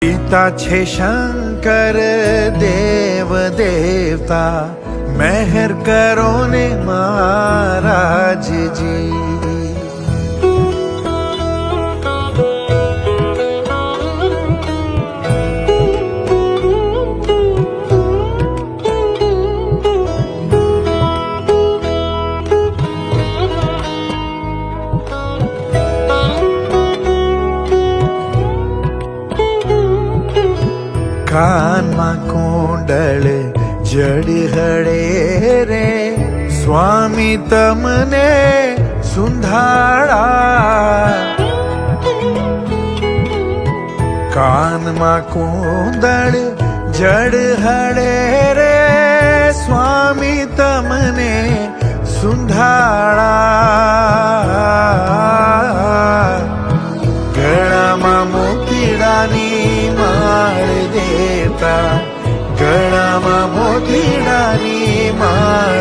પિતા છે શંકર દેવ દેવતા, મહેર કરો ને મહારાજજી. કાનમાં કુંડળ જડ હળે રે, સ્વામી તમને સુંધાળા. કાનમાં કુંડળ જડ હળે રે, સ્વામી તમને સુંધાળા. ગળામાં મોતીડાની માળ દેતા, ગળામાં મોતીડાની માળ